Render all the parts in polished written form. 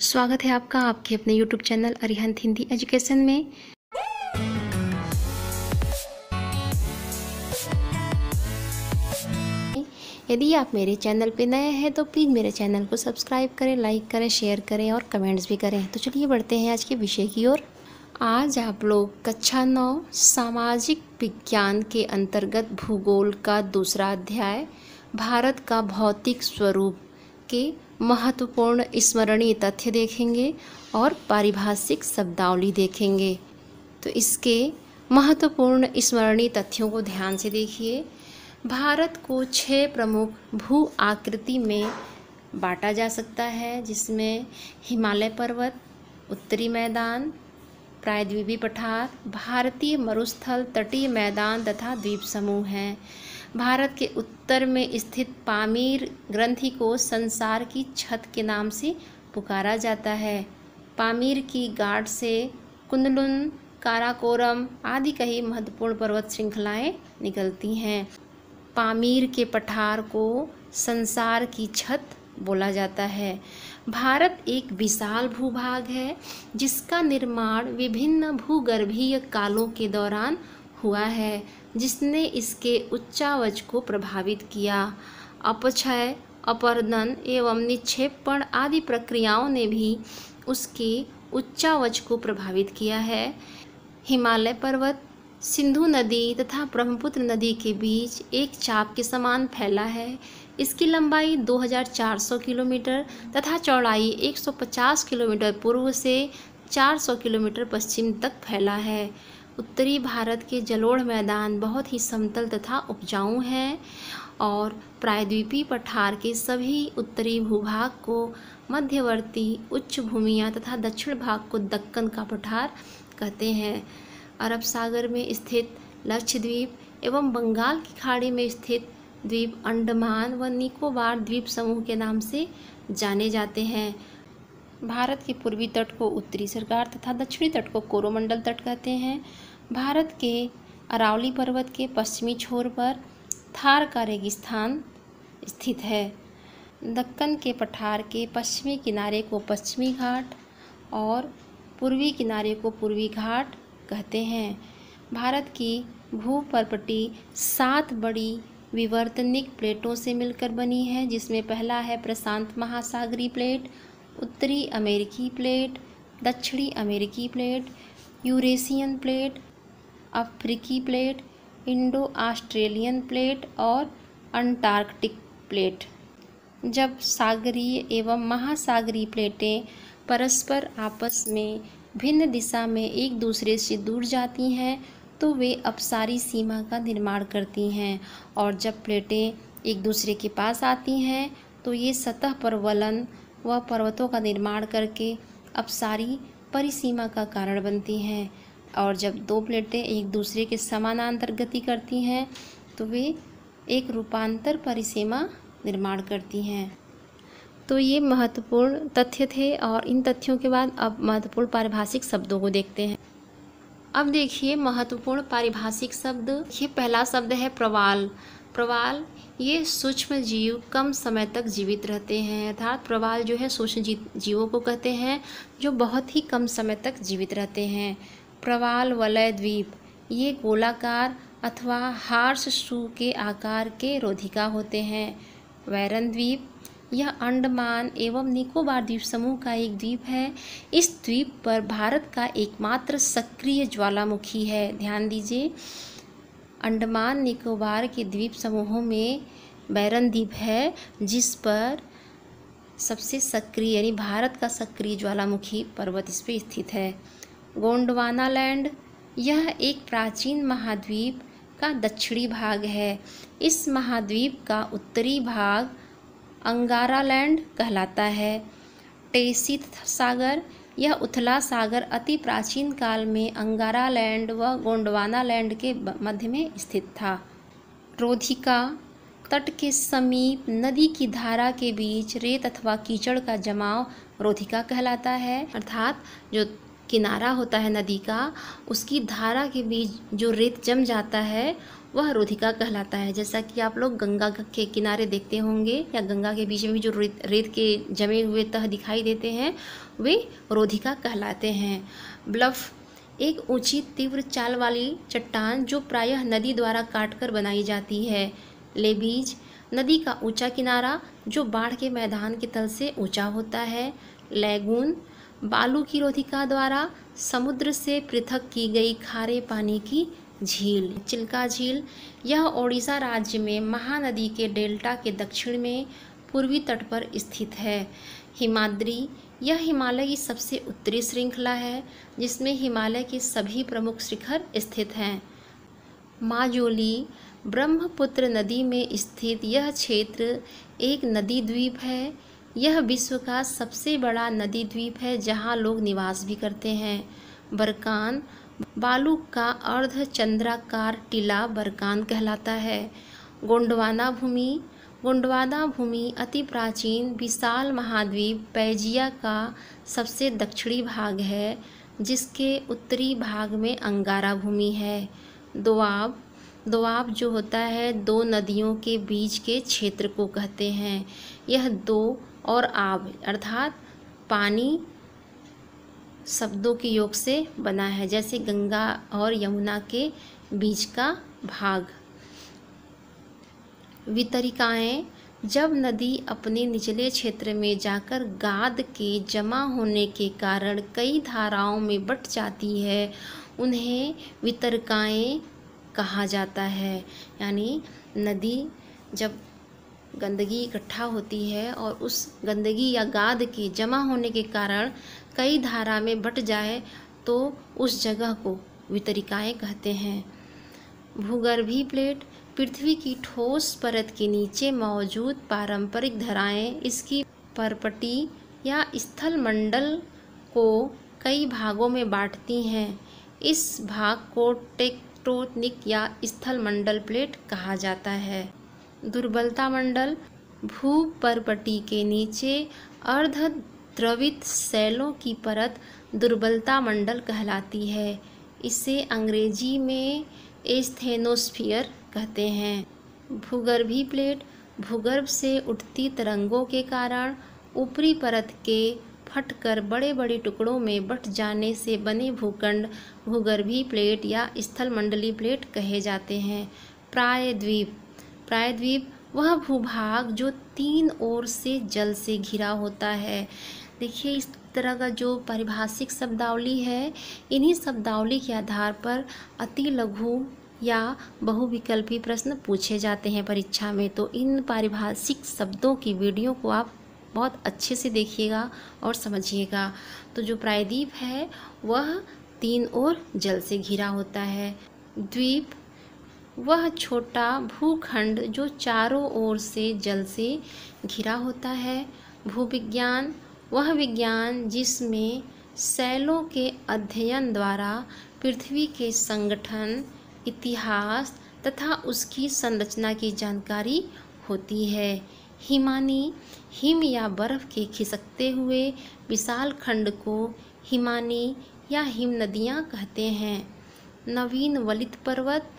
स्वागत है आपका आपके अपने YouTube channel Arihant Hindi education में। यदि आप मेरे चैनल पे नए हैं तो प्लीज़ मेरे चैनल को सब्सक्राइब करें, लाइक करें, शेयर करें और कमेंट्स भी करें। तो चलिए बढ़ते हैं आज के विषय की ओर। आज आप लोग कक्षा 9 सामाजिक विज्ञान के अंतर्गत भूगोल का दूसरा अध्याय भारत का भौतिक स्वरूप के महत्वपूर्ण स्मरणीय तथ्य देखेंगे और पारिभाषिक शब्दावली देखेंगे। तो इसके महत्वपूर्ण स्मरणीय तथ्यों को ध्यान से देखिए। भारत को 6 प्रमुख भू आकृति में बांटा जा सकता है, जिसमें हिमालय पर्वत, उत्तरी मैदान, प्रायद्वीपीय पठार, भारतीय मरुस्थल, तटीय मैदान तथा द्वीप समूह हैं। भारत के उत्तर में स्थित पामीर ग्रंथि को संसार की छत के नाम से पुकारा जाता है। पामीर की गाढ़ से कुनलुन, काराकोरम आदि कई महत्वपूर्ण पर्वत श्रृंखलाएं निकलती हैं। पामीर के पठार को संसार की छत बोला जाता है। भारत एक विशाल भूभाग है जिसका निर्माण विभिन्न भूगर्भीय कालों के दौरान हुआ है, जिसने इसके उच्चावच को प्रभावित किया। अपक्षय, अपरदन एवं निक्षेपण आदि प्रक्रियाओं ने भी उसके उच्चावच को प्रभावित किया है। हिमालय पर्वत सिंधु नदी तथा ब्रह्मपुत्र नदी के बीच एक चाप के समान फैला है। इसकी लंबाई 2400 किलोमीटर तथा चौड़ाई 150 किलोमीटर पूर्व से 400 किलोमीटर पश्चिम तक फैला है। उत्तरी भारत के जलोढ़ मैदान बहुत ही समतल तथा उपजाऊ हैं और प्रायद्वीपीय पठार के सभी उत्तरी भूभाग को मध्यवर्ती उच्च भूमियाँ तथा दक्षिण भाग को दक्कन का पठार कहते हैं। अरब सागर में स्थित लक्षद्वीप एवं बंगाल की खाड़ी में स्थित द्वीप अंडमान व निकोबार द्वीप समूह के नाम से जाने जाते हैं। भारत के पूर्वी तट को उत्तरी सरकार तथा दक्षिणी तट को कोरोमंडल तट कहते हैं। भारत के अरावली पर्वत के पश्चिमी छोर पर थार का रेगिस्तान स्थित है। दक्कन के पठार के पश्चिमी किनारे को पश्चिमी घाट और पूर्वी किनारे को पूर्वी घाट कहते हैं। भारत की भूपर्पटी 7 बड़ी विवर्तनिक प्लेटों से मिलकर बनी है, जिसमें पहला है प्रशांत महासागरीय प्लेट, उत्तरी अमेरिकी प्लेट, दक्षिणी अमेरिकी प्लेट, यूरेशियन प्लेट, अफ्रीकी प्लेट, इंडो ऑस्ट्रेलियन प्लेट और अंटार्कटिक प्लेट। जब सागरीय एवं महासागरीय प्लेटें परस्पर आपस में भिन्न दिशा में एक दूसरे से दूर जाती हैं तो वे अपसारी सीमा का निर्माण करती हैं, और जब प्लेटें एक दूसरे के पास आती हैं तो ये सतह पर वलन व पर्वतों का निर्माण करके अपसारी परिसीमा का कारण बनती हैं। और जब 2 प्लेटें एक दूसरे के समानांतर गति करती हैं तो वे एक रूपांतर परिसीमा निर्माण करती हैं। तो ये महत्वपूर्ण तथ्य थे और इन तथ्यों के बाद अब महत्वपूर्ण पारिभाषिक शब्दों को देखते हैं। अब देखिए महत्वपूर्ण पारिभाषिक शब्द। ये पहला शब्द है प्रवाल। प्रवाल ये सूक्ष्म जीव कम समय तक जीवित रहते हैं, अर्थात प्रवाल जो है सूक्ष्म जीवों को कहते हैं जो बहुत ही कम समय तक जीवित रहते हैं। प्रवाल वलय द्वीप ये गोलाकार अथवा हार्स शू के आकार के रोधिका होते हैं। वैरन द्वीप यह अंडमान एवं निकोबार द्वीप समूह का एक द्वीप है। इस द्वीप पर भारत का एकमात्र सक्रिय ज्वालामुखी है। ध्यान दीजिए, अंडमान निकोबार के द्वीप समूहों में बैरन द्वीप है जिस पर सबसे सक्रिय यानी भारत का सक्रिय ज्वालामुखी पर्वत इस पर स्थित है। गोंडवाना लैंड यह एक प्राचीन महाद्वीप का दक्षिणी भाग है। इस महाद्वीप का उत्तरी भाग अंगारा लैंड कहलाता है। टेसित सागर यह उथला सागर अति प्राचीन काल में अंगारा लैंड व गोंडवाना लैंड के मध्य में स्थित था। रोधिका तट के समीप नदी की धारा के बीच रेत अथवा कीचड़ का जमाव रोधिका कहलाता है, अर्थात जो किनारा होता है नदी का उसकी धारा के बीच जो रेत जम जाता है वह रोधिका कहलाता है। जैसा कि आप लोग गंगा के किनारे देखते होंगे या गंगा के बीच में भी जो रेत के जमे हुए तह दिखाई देते हैं वे रोधिका कहलाते हैं। ब्लफ एक ऊंची तीव्र चाल वाली चट्टान जो प्रायः नदी द्वारा काटकर बनाई जाती है। लेबीज नदी का ऊंचा किनारा जो बाढ़ के मैदान के तल से ऊंचा होता है। लैगून बालू की रोधिका द्वारा समुद्र से पृथक की गई खारे पानी की झील। चिल्का झील यह ओडिशा राज्य में महानदी के डेल्टा के दक्षिण में पूर्वी तट पर स्थित है। हिमाद्री यह हिमालय की सबसे उत्तरी श्रृंखला है जिसमें हिमालय के सभी प्रमुख शिखर स्थित हैं। माजुली ब्रह्मपुत्र नदी में स्थित यह क्षेत्र एक नदी द्वीप है। यह विश्व का सबसे बड़ा नदी द्वीप है जहां लोग निवास भी करते हैं। बरकान बालू का अर्धचंद्राकार टीला बरकान कहलाता है। गोंडवाना भूमि अति प्राचीन विशाल महाद्वीप पैजिया का सबसे दक्षिणी भाग है जिसके उत्तरी भाग में अंगारा भूमि है। दोआब जो होता है दो नदियों के बीच के क्षेत्र को कहते हैं। यह दो और आब अर्थात पानी शब्दों के योग से बना है, जैसे गंगा और यमुना के बीच का भाग। वितरिकाएं जब नदी अपने निचले क्षेत्र में जाकर गाद के जमा होने के कारण कई धाराओं में बट जाती है उन्हें वितरिकाएं कहा जाता है। यानी नदी जब गंदगी इकट्ठा होती है और उस गंदगी या गाद के जमा होने के कारण कई धारा में बट जाए तो उस जगह को वितरिकाएं कहते हैं। भूगर्भीय प्लेट पृथ्वी की ठोस परत के नीचे मौजूद पारंपरिक धाराएं इसकी परपटी या स्थल मंडल को कई भागों में बांटती हैं। इस भाग को टेक्टोनिक या स्थल मंडल प्लेट कहा जाता है। दुर्बलता मंडल भूपरपटी के नीचे अर्ध द्रवित शैलों की परत दुर्बलता मंडल कहलाती है। इसे अंग्रेजी में एस्थेनोस्फीयर कहते हैं। भूगर्भीय प्लेट भूगर्भ से उठती तरंगों के कारण ऊपरी परत के फटकर बड़े बड़े टुकड़ों में बट जाने से बने भूखंड भूगर्भीय प्लेट या स्थल मंडलीय प्लेट कहे जाते हैं। प्रायद्वीप वह भूभाग जो तीन ओर से जल से घिरा होता है। देखिए इस तरह का जो पारिभाषिक शब्दावली है इन्हीं शब्दावली के आधार पर अति लघु या बहुविकल्पी प्रश्न पूछे जाते हैं परीक्षा में। तो इन पारिभाषिक शब्दों की वीडियो को आप बहुत अच्छे से देखिएगा और समझिएगा। तो जो प्रायद्वीप है वह तीन ओर जल से घिरा होता है। द्वीप वह छोटा भूखंड जो चारों ओर से जल से घिरा होता है। भूविज्ञान वह विज्ञान जिसमें शैलों के अध्ययन द्वारा पृथ्वी के संगठन इतिहास तथा उसकी संरचना की जानकारी होती है। हिमानी हिम या बर्फ के खिसकते हुए विशाल खंड को हिमानी या हिम नदियाँ कहते हैं। नवीन वलित पर्वत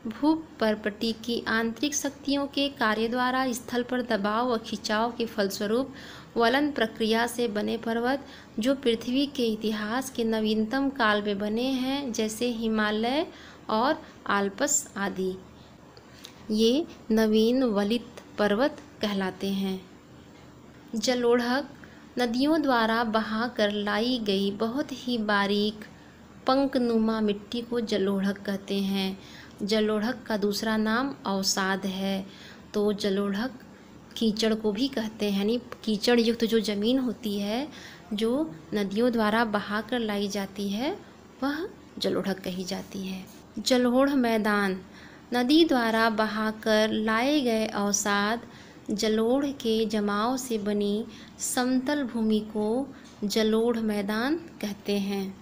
भूपरपटी की आंतरिक शक्तियों के कार्य द्वारा स्थल पर दबाव व खिंचाव के फलस्वरूप वलन प्रक्रिया से बने पर्वत जो पृथ्वी के इतिहास के नवीनतम काल में बने हैं, जैसे हिमालय और आल्प्स आदि, ये नवीन वलित पर्वत कहलाते हैं। जलोढ़क नदियों द्वारा बहा कर लाई गई बहुत ही बारीक पंखनुमा मिट्टी को जलोढ़क कहते हैं। जलोढ़क का दूसरा नाम अवसाद है। तो जलोढ़क कीचड़ को भी कहते हैं, यानी कीचड़ युक्त जो ज़मीन होती है जो नदियों द्वारा बहा कर लाई जाती है वह जलोढ़क कही जाती है। जलोढ़ मैदान नदी द्वारा बहाकर लाए गए अवसाद जलोढ़ के जमाव से बनी समतल भूमि को जलोढ़ मैदान कहते हैं।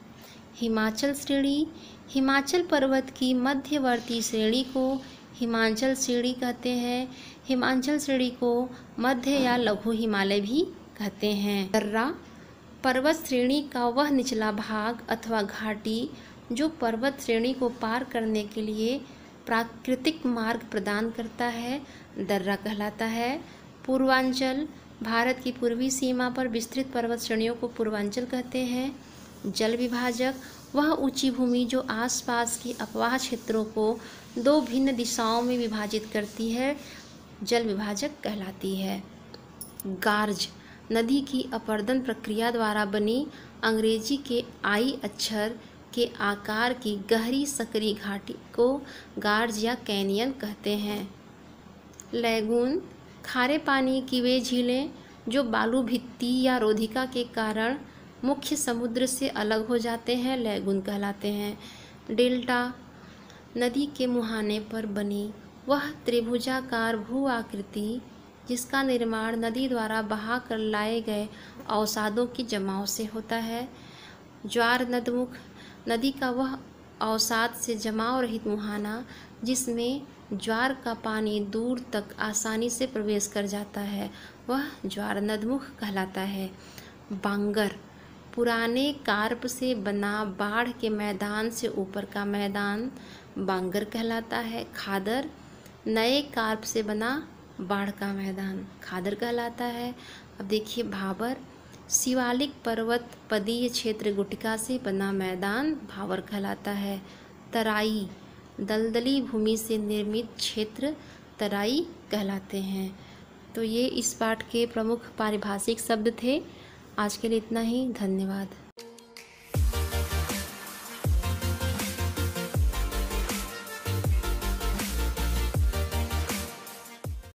हिमाचल श्रेणी हिमाचल पर्वत की मध्यवर्ती श्रेणी को हिमाचल श्रेणी कहते हैं। हिमाचल श्रेणी को मध्य या लघु हिमालय भी कहते हैं। दर्रा पर्वत श्रेणी का वह निचला भाग अथवा घाटी जो पर्वत श्रेणी को पार करने के लिए प्राकृतिक मार्ग प्रदान करता है, दर्रा कहलाता है। पूर्वांचल, भारत की पूर्वी सीमा पर विस्तृत पर्वत श्रेणियों को पूर्वांचल कहते हैं। जल विभाजक, वह ऊंची भूमि जो आसपास के अपवाह क्षेत्रों को दो भिन्न दिशाओं में विभाजित करती है, जल विभाजक कहलाती है। गार्ज, नदी की अपरदन प्रक्रिया द्वारा बनी अंग्रेजी के आई अक्षर के आकार की गहरी सकरी घाटी को गार्ज या कैनियन कहते हैं। लैगून, खारे पानी की वे झीलें जो बालू भित्ति या रोधिका के कारण मुख्य समुद्र से अलग हो जाते हैं, लैगून कहलाते हैं। डेल्टा, नदी के मुहाने पर बनी वह त्रिभुजाकार भू आकृति जिसका निर्माण नदी द्वारा बहा कर लाए गए अवसादों के जमाव से होता है। ज्वार नदमुख, नदी का वह अवसाद से जमाव रहित मुहाना जिसमें ज्वार का पानी दूर तक आसानी से प्रवेश कर जाता है, वह ज्वार नदमुख कहलाता है। बांगर, पुराने कार्प से बना बाढ़ के मैदान से ऊपर का मैदान बांगर कहलाता है। खादर, नए कार्प से बना बाढ़ का मैदान खादर कहलाता है। अब देखिए भाबर, शिवालिक पर्वत पदीय क्षेत्र गुटिका से बना मैदान भावर कहलाता है। तराई, दलदली भूमि से निर्मित क्षेत्र तराई कहलाते हैं। तो ये इस पाठ के प्रमुख पारिभाषिक शब्द थे। आज के लिए इतना ही, धन्यवाद।